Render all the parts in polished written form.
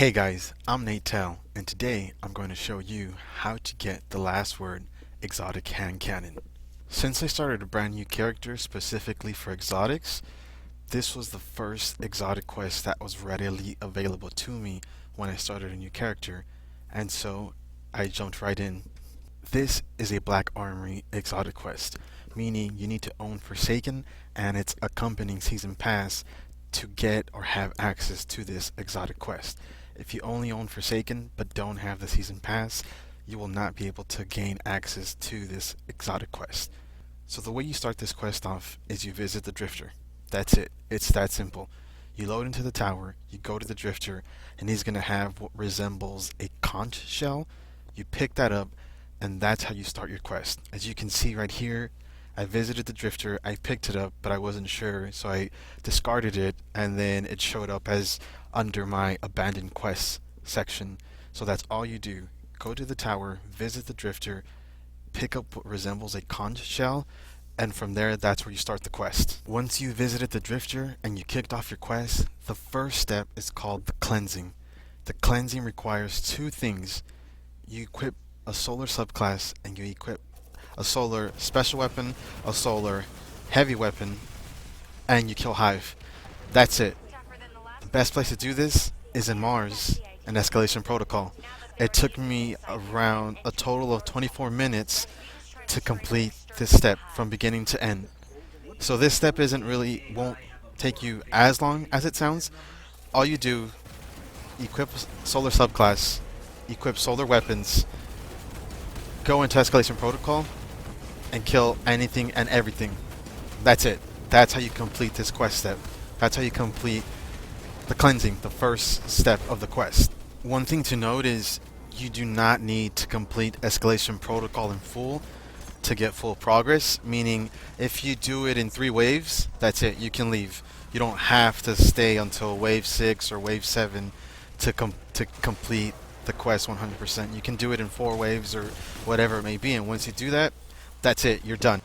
Hey guys, I'm Nate Tell, and today I'm going to show you how to get the last word exotic hand cannon. Since I started a brand new character specifically for exotics, this was the first exotic quest that was readily available to me when I started a new character, and so I jumped right in. This is a Black Armory exotic quest, meaning you need to own Forsaken and its accompanying season pass to get or have access to this exotic quest. If you only own Forsaken but don't have the season pass, you will not be able to gain access to this exotic quest. So the way you start this quest off is you visit the Drifter. That's it. It's that simple. You load into the tower, you go to the Drifter, and he's going to have what resembles a conch shell. You pick that up, and that's how you start your quest. As you can see right here, I visited the Drifter, I picked it up, but I wasn't sure, so I discarded it, and then it showed up as under my abandoned quests section. So that's all you do. Go to the tower, visit the Drifter, pick up what resembles a conch shell, and from there, that's where you start the quest. Once you visited the Drifter and you kicked off your quest, the first step is called the cleansing. The cleansing requires two things. You equip a solar subclass and you equip a solar special weapon, a solar heavy weapon, and you kill Hive. That's it. The best place to do this is in Mars, an escalation protocol. It took me around a total of 24 minutes to complete this step from beginning to end. So this step won't take you as long as it sounds. All you do, equip solar subclass, equip solar weapons, go into escalation protocol, and kill anything and everything. That's it. That's how you complete this quest step. That's how you complete the cleansing, the first step of the quest. One thing to note is you do not need to complete escalation protocol in full to get full progress, meaning if you do it in 3 waves, that's it, you can leave. You don't have to stay until wave 6 or wave 7 to complete the quest 100%. You can do it in 4 waves or whatever it may be, and once you do that, that's it, you're done.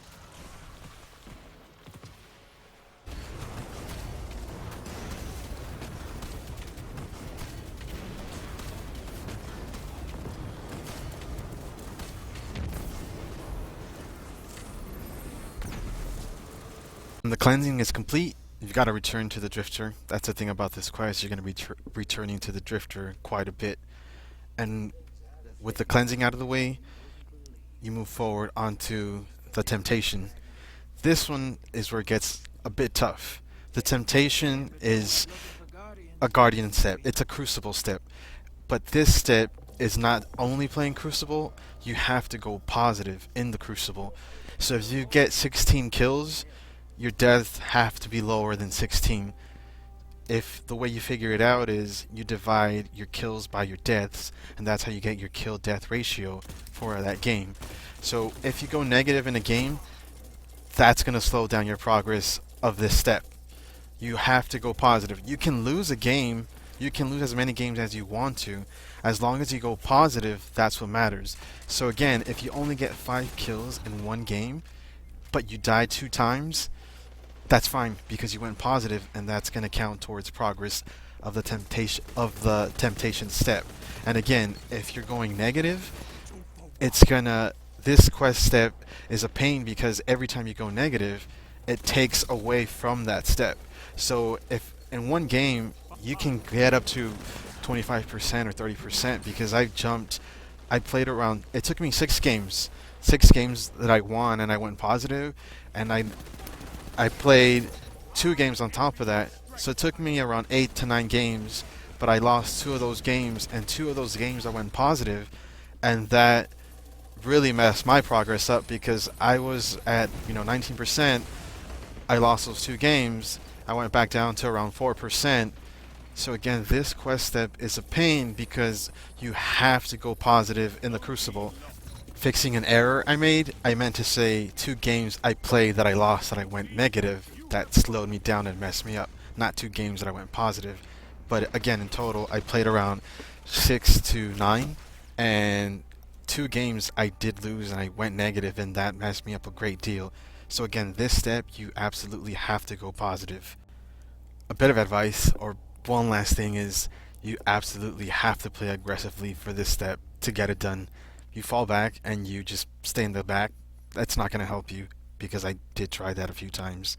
When the cleansing is complete, you've got to return to the Drifter. That's the thing about this quest, you're going to be returning to the Drifter quite a bit. And with the cleansing out of the way, you move forward onto the Temptation. This one is where it gets a bit tough. The Temptation is a Guardian step. It's a Crucible step. But this step is not only playing Crucible, you have to go positive in the Crucible. So if you get 16 kills, your deaths have to be lower than 16. If the way you figure it out is you divide your kills by your deaths, and that's how you get your kill-death ratio for that game. So if you go negative in a game, that's going to slow down your progress of this step. You have to go positive. You can lose a game, you can lose as many games as you want to. As long as you go positive, that's what matters. So again, if you only get 5 kills in one game, but you die 2 times, that's fine because you went positive, and that's going to count towards progress of the temptation step. And again, if you're going negative, this quest step is a pain because every time you go negative, it takes away from that step. So if in one game you can get up to 25% or 30%, because I played around, it took me 6 games that I won and I went positive, and I played 2 games on top of that, so it took me around 8 to 9 games, but I lost 2 of those games, and 2 of those games I went positive, and that really messed my progress up because I was at 19%. I lost those 2 games. I went back down to around 4%. So again, this quest step is a pain because you have to go positive in the Crucible. Fixing an error I made, I meant to say 2 games I played that I lost that I went negative. That slowed me down and messed me up. Not 2 games that I went positive. But again, in total, I played around 6 to 9, and 2 games I did lose and I went negative, and that messed me up a great deal. So again, this step, you absolutely have to go positive. A bit of advice, or one last thing, is You absolutely have to play aggressively for this step to get it done. You fall back and you just stay in the back, that's not going to help you, because I did try that a few times.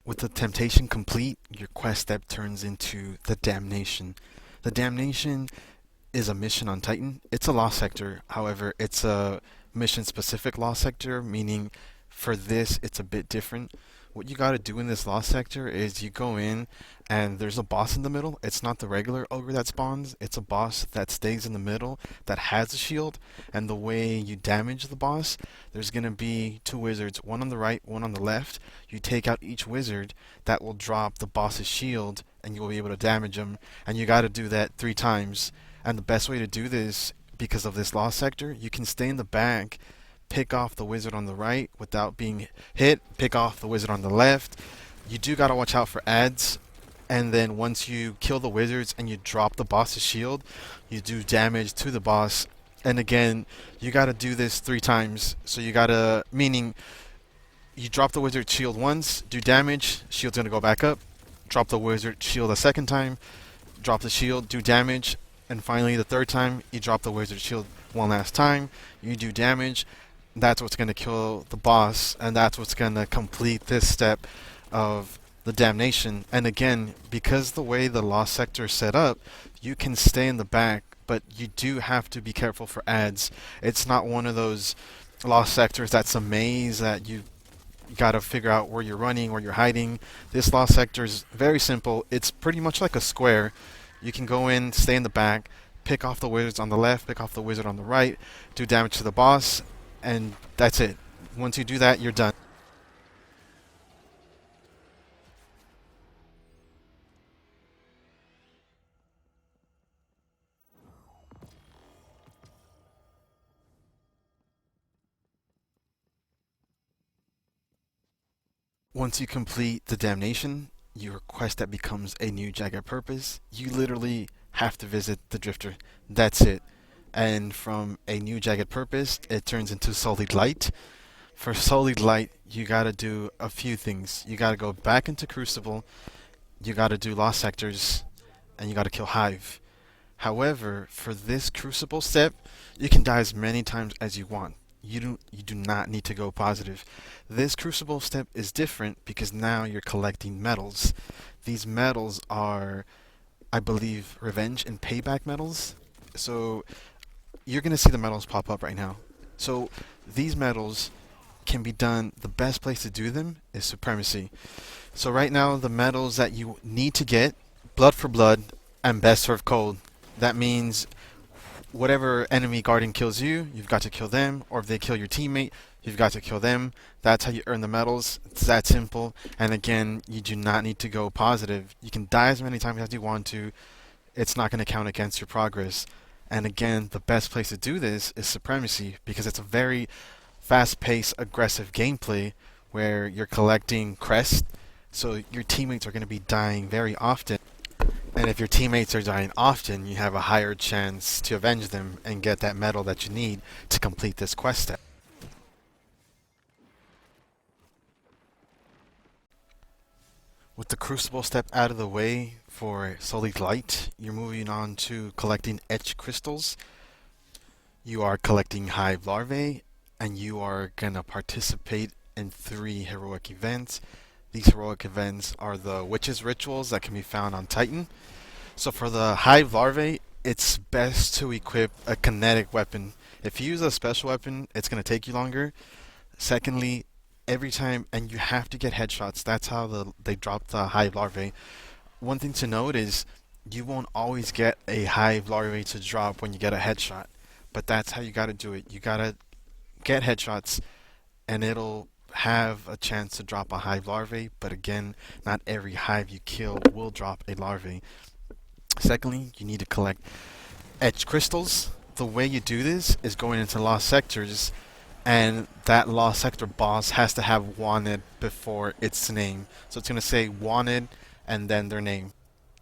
With the temptation complete, your quest step turns into the Damnation. The Damnation is a mission on Titan. It's a lost sector. However, it's a mission specific lost sector, meaning for this it's a bit different. What you got to do in this lost sector is you go in and there's a boss in the middle. It's not the regular ogre that spawns, it's a boss that stays in the middle that has a shield. And the way you damage the boss, there's going to be two wizards, one on the right, one on the left. You take out each wizard, that will drop the boss's shield and you'll be able to damage him. And you got to do that 3 times. And the best way to do this, because of this lost sector, you can stay in the back, pick off the wizard on the right without being hit, pick off the wizard on the left. You do gotta watch out for ads, and then once you kill the wizards and you drop the boss's shield, you do damage to the boss. And again, you gotta do this 3 times. So you gotta, meaning you drop the wizard shield once, do damage, shield's gonna go back up, drop the wizard shield a second time, drop the shield, do damage, and finally the 3rd time you drop the wizard shield one last time, you do damage. That's what's going to kill the boss, and that's what's going to complete this step of the Damnation. And again, because the way the lost sector is set up, you can stay in the back, but you do have to be careful for ads. It's not one of those lost sectors that's a maze that you got to figure out where you're running, where you're hiding. This lost sector is very simple. It's pretty much like a square. You can go in, stay in the back, pick off the wizards on the left, pick off the wizard on the right, do damage to the boss, and that's it. Once you do that, you're done. Once you complete the Damnation, your quest that becomes a new Jagged purpose, you literally have to visit the Drifter. That's it. And from a new Jagged purpose, it turns into Sullied Light. For Sullied Light, you gotta do a few things. You gotta go back into Crucible, you gotta do Lost Sectors, and you gotta kill Hive. However, for this Crucible step, you can die as many times as you want. You do not need to go positive. This Crucible step is different because now you're collecting medals. These medals are, I believe, revenge and payback medals. So you're going to see the medals pop up right now. So these medals can be done, the best place to do them is Supremacy. So right now the medals that you need to get, Blood for Blood and Best Served Cold. That means whatever enemy guardian kills you, you've got to kill them, or if they kill your teammate, you've got to kill them. That's how you earn the medals. It's that simple. And again, you do not need to go positive. You can die as many times as you want to. It's not going to count against your progress. And again, the best place to do this is Supremacy, because it's a very fast-paced, aggressive gameplay where you're collecting crests, so your teammates are going to be dying very often. And if your teammates are dying often, you have a higher chance to avenge them and get that medal that you need to complete this quest step. With the Crucible step out of the way for Sullied Light, you're moving on to collecting etched crystals. You are collecting Hive larvae, and you are going to participate in 3 heroic events. These heroic events are the Witch's Rituals that can be found on Titan. So for the Hive larvae, it's best to equip a kinetic weapon. If you use a special weapon, it's going to take you longer. Secondly, every time, and you have to get headshots. That's how they drop the Hive larvae. One thing to note is you won't always get a Hive larvae to drop when you get a headshot. But that's how you got to do it. You got to get headshots, and it'll have a chance to drop a Hive larvae. But again, not every Hive you kill will drop a larvae. Secondly, you need to collect etched crystals. The way you do this is going into lost sectors, and that lost sector boss has to have wanted before its name. So it's going to say wanted and then their name.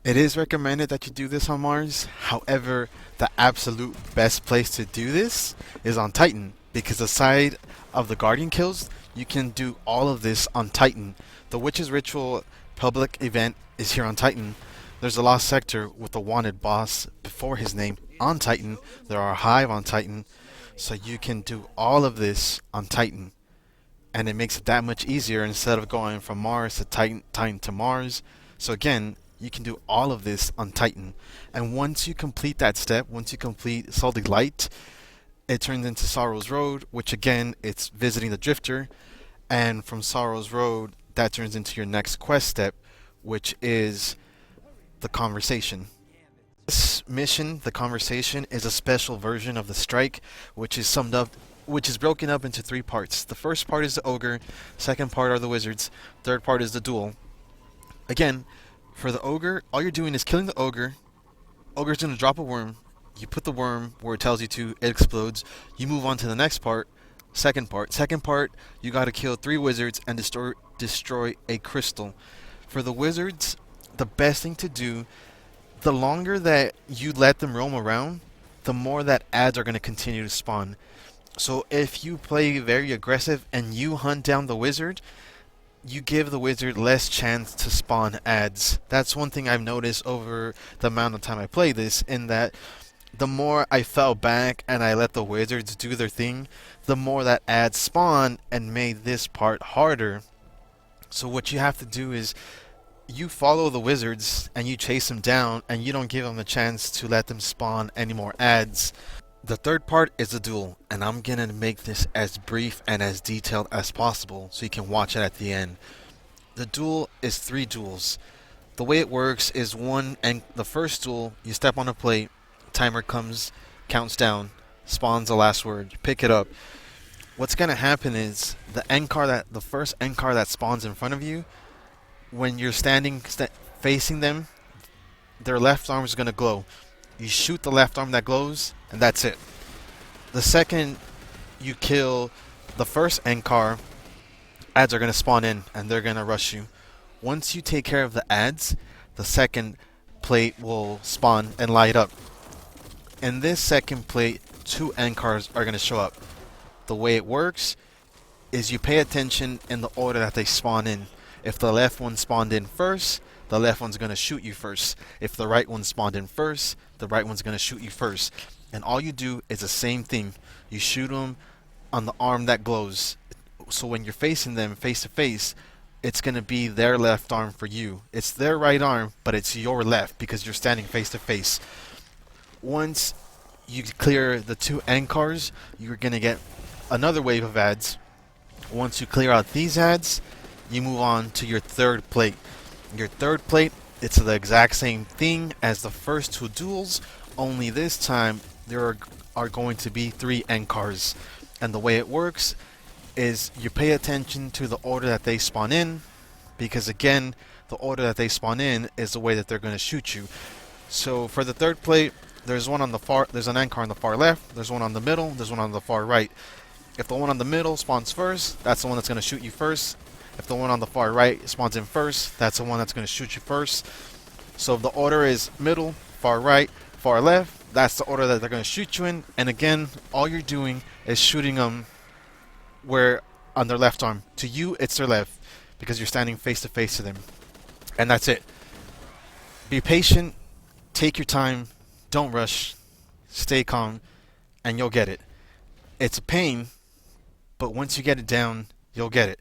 It is recommended that you do this on Mars. However, the absolute best place to do this is on Titan, because aside of the Guardian kills, you can do all of this on Titan. The Witch's Ritual public event is here on Titan. There's a lost sector with a wanted boss before his name on Titan. There are a hive on Titan. So you can do all of this on Titan. And it makes it that much easier instead of going from Mars to Titan, Titan to Mars. So again, you can do all of this on Titan. And once you complete that step, once you complete Sullied Light, it turns into Sorrow's Road, which again, it's visiting the Drifter. And from Sorrow's Road, that turns into your next quest step, which is the Conversation. This mission, the Conversation, is a special version of the Strike, which is broken up into three parts. The first part is the Ogre, second part are the Wizards, third part is the Duel. Again, for the Ogre, all you're doing is killing the Ogre. Ogre's gonna drop a worm. You put the worm where it tells you to, it explodes. You move on to the next part. Second part. Second part, you gotta kill 3 wizards and destroy a crystal. For the wizards, the best thing to do, the longer that you let them roam around, the more that ads are gonna continue to spawn. So if you play very aggressive and you hunt down the wizard, you give the wizard less chance to spawn ads. That's one thing I've noticed over the amount of time I play this, in that the more I fell back and I let the wizards do their thing, the more that ads spawn and made this part harder. So what you have to do is you follow the wizards and you chase them down and you don't give them a chance to let them spawn any more ads. The third part is the duel, and I'm gonna make this as brief and as detailed as possible so you can watch it at the end. The duel is 3 duels. The way it works is the first duel, you step on a plate, timer comes, counts down, spawns the last word, you pick it up. What's gonna happen is the first end card that spawns in front of you, when you're facing them, their left arm is gonna glow. You shoot the left arm that glows, and that's it. The second you kill the first end card, ads are gonna spawn in and they're gonna rush you. Once you take care of the ads, the second plate will spawn and light up. In this second plate, 2 end cards are gonna show up. The way it works is you pay attention in the order that they spawn in. If the left one spawned in first, the left one's going to shoot you first. If the right one spawned in first, the right one's going to shoot you first. And all you do is the same thing. You shoot them on the arm that glows. So when you're facing them face to face, it's going to be their left arm for you. It's their right arm, but it's your left because you're standing face to face. Once you clear the 2 end cards, you're going to get another wave of ads. Once you clear out these ads, you move on to your third plate. Your third plate, it's the exact same thing as the first 2 duels, only this time there are going to be 3 end cards. And the way it works is you pay attention to the order that they spawn in, because again, the order that they spawn in is the way that they're going to shoot you. So for the third plate, there's an end card on the far left, there's one on the middle, there's one on the far right. If the one on the middle spawns first, that's the one that's going to shoot you first. If the one on the far right spawns in first, that's the one that's going to shoot you first. So if the order is middle, far right, far left, that's the order that they're going to shoot you in. And again, all you're doing is shooting them on their left arm. To you, it's their left, because you're standing face to face to them. And that's it. Be patient, take your time, don't rush, stay calm, and you'll get it. It's a pain, but once you get it down, you'll get it.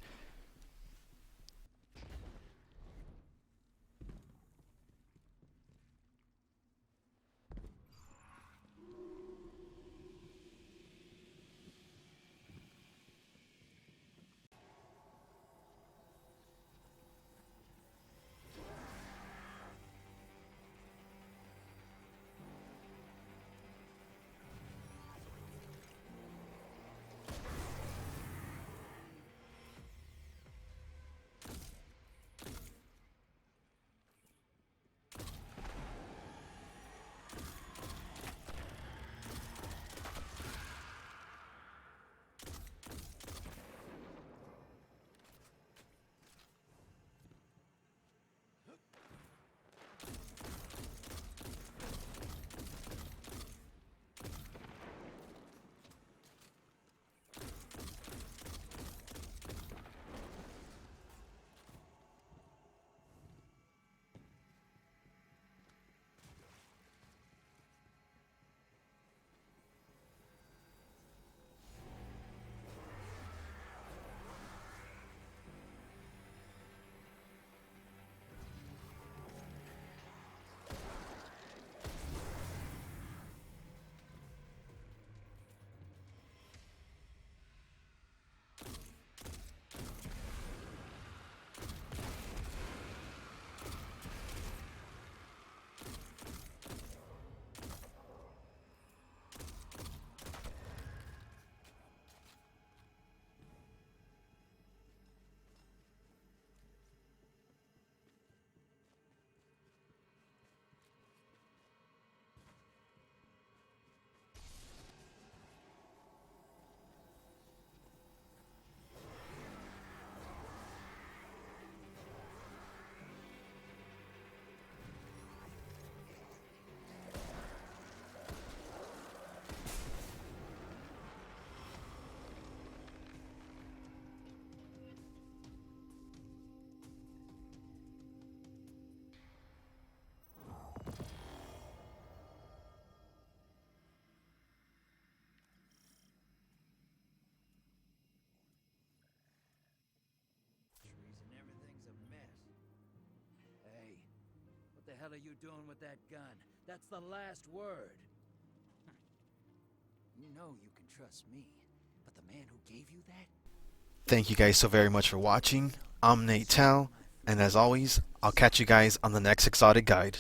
hell are you doing with that gun? That's the last word. You know you can trust me, but the man who gave you that? Thank you guys so very much for watching. I'm Nate Tal, and as always, I'll catch you guys on the next exotic guide.